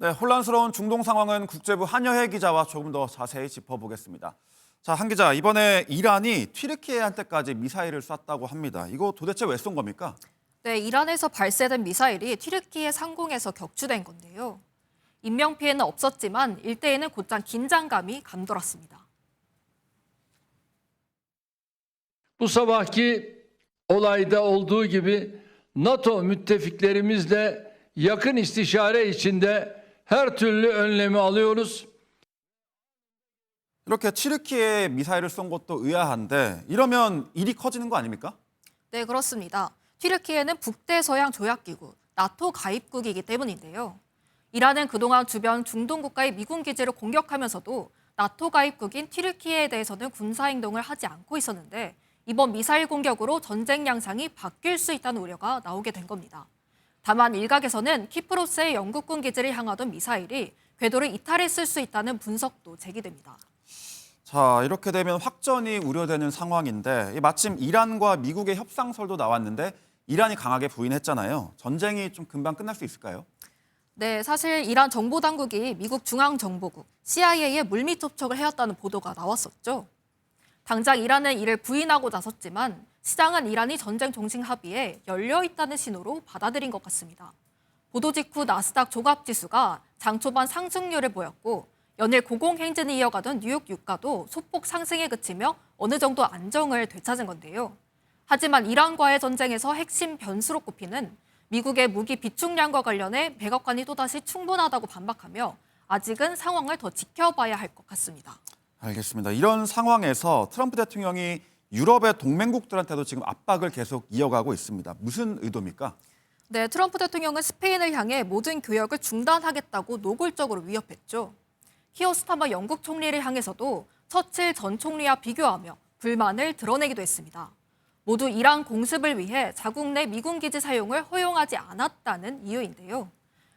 네, 혼란스러운 중동 상황은 국제부 한여혜 기자와 조금 더 자세히 짚어보겠습니다. 자, 한 기자, 이번에 이란이 튀르키예한테까지 미사일을 쐈다고 합니다. 이거 도대체 왜 쏜 겁니까? 네, 이란에서 발사된 미사일이 튀르키예 상공에서 격추된 건데요. 인명피해는 없었지만 일대에는 곧장 긴장감이 감돌았습니다. Bu sabahki olayda olduğu gibi NATO müttefiklerimizle yakın istişare içinde her türlü önlemi alıyoruz. 이렇게 튀르키예에 미사일을 쏜 것도 의아한데 이러면 일이 커지는 거 아닙니까? 네, 그렇습니다. 튀르키예는 북대서양 조약기구, 나토 가입국이기 때문인데요. 이란은 그동안 주변 중동 국가의 미군 기지를 공격하면서도 나토 가입국인 튀르키예에 대해서는 군사행동을 하지 않고 있었는데 이번 미사일 공격으로 전쟁 양상이 바뀔 수 있다는 우려가 나오게 된 겁니다. 다만 일각에서는 키프로스의 영국군 기지를 향하던 미사일이 궤도를 이탈했을 수 있다는 분석도 제기됩니다. 자, 이렇게 되면 확전이 우려되는 상황인데 마침 이란과 미국의 협상설도 나왔는데 이란이 강하게 부인했잖아요. 전쟁이 좀 금방 끝날 수 있을까요? 네, 사실 이란 정보당국이 미국 중앙정보국 CIA에 물밑 접촉을 해왔다는 보도가 나왔었죠. 당장 이란은 이를 부인하고 나섰지만 시장은 이란이 전쟁 종식 합의에 열려 있다는 신호로 받아들인 것 같습니다. 보도 직후 나스닥 종합지수가 장 초반 상승률을 보였고 연일 고공행진을 이어가던 뉴욕 유가도 소폭 상승에 그치며 어느 정도 안정을 되찾은 건데요. 하지만 이란과의 전쟁에서 핵심 변수로 꼽히는 미국의 무기 비축량과 관련해 백악관이 또다시 충분하다고 반박하며 아직은 상황을 더 지켜봐야 할 것 같습니다. 알겠습니다. 이런 상황에서 트럼프 대통령이 유럽의 동맹국들한테도 지금 압박을 계속 이어가고 있습니다. 무슨 의도입니까? 네, 트럼프 대통령은 스페인을 향해 모든 교역을 중단하겠다고 노골적으로 위협했죠. 키어 스타머 영국 총리를 향해서도 처칠 전 총리와 비교하며 불만을 드러내기도 했습니다. 모두 이란 공습을 위해 자국 내 미군 기지 사용을 허용하지 않았다는 이유인데요.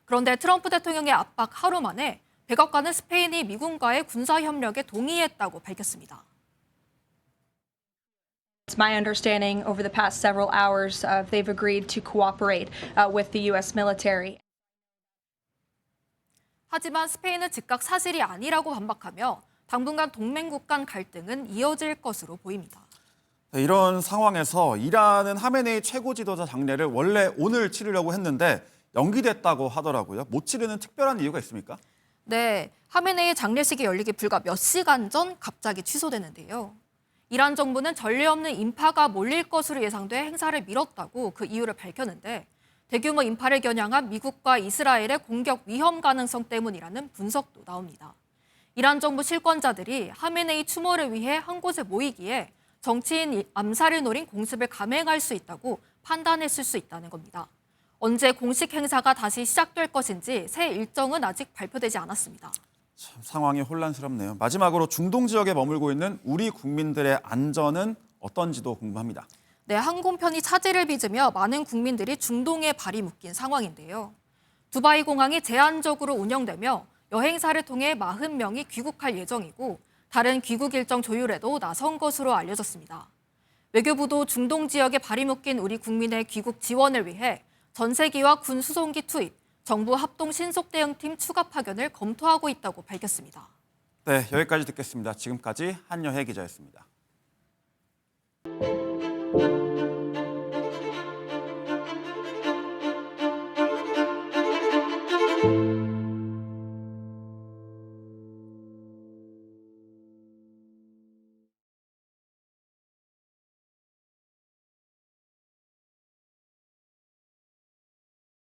그런데 트럼프 대통령의 압박 하루 만에 백악관은 스페인이 미군과의 군사 협력에 동의했다고 밝혔습니다. It's my understanding over the past several hours they've agreed to cooperate with the U.S. military. 하지만 스페인은 즉각 사실이 아니라고 반박하며 당분간 동맹국 간 갈등은 이어질 것으로 보입니다. 네, 이런 상황에서 이란은 하메네이 최고 지도자 장례를 원래 오늘 치르려고 했는데 연기됐다고 하더라고요. 못 치르는 특별한 이유가 있습니까? 네, 하메네이 장례식이 열리기 불과 몇 시간 전 갑자기 취소되는데요. 이란 정부는 전례 없는 인파가 몰릴 것으로 예상돼 행사를 미뤘다고 그 이유를 밝혔는데 대규모 인파를 겨냥한 미국과 이스라엘의 공격 위험 가능성 때문이라는 분석도 나옵니다. 이란 정부 실권자들이 하메네이 추모를 위해 한 곳에 모이기에 정치인 암살을 노린 공습을 감행할 수 있다고 판단했을 수 있다는 겁니다. 언제 공식 행사가 다시 시작될 것인지 새 일정은 아직 발표되지 않았습니다. 참 상황이 혼란스럽네요. 마지막으로 중동 지역에 머물고 있는 우리 국민들의 안전은 어떤지도 궁금합니다. 네, 항공편이 차질을 빚으며 많은 국민들이 중동에 발이 묶인 상황인데요. 두바이 공항이 제한적으로 운영되며 여행사를 통해 40명이 귀국할 예정이고 다른 귀국 일정 조율에도 나선 것으로 알려졌습니다. 외교부도 중동 지역에 발이 묶인 우리 국민의 귀국 지원을 위해 전세기와 군 수송기 투입, 정부 합동 신속 대응팀 추가 파견을 검토하고 있다고 밝혔습니다. 네, 여기까지 듣겠습니다. 지금까지 한여혜 기자였습니다.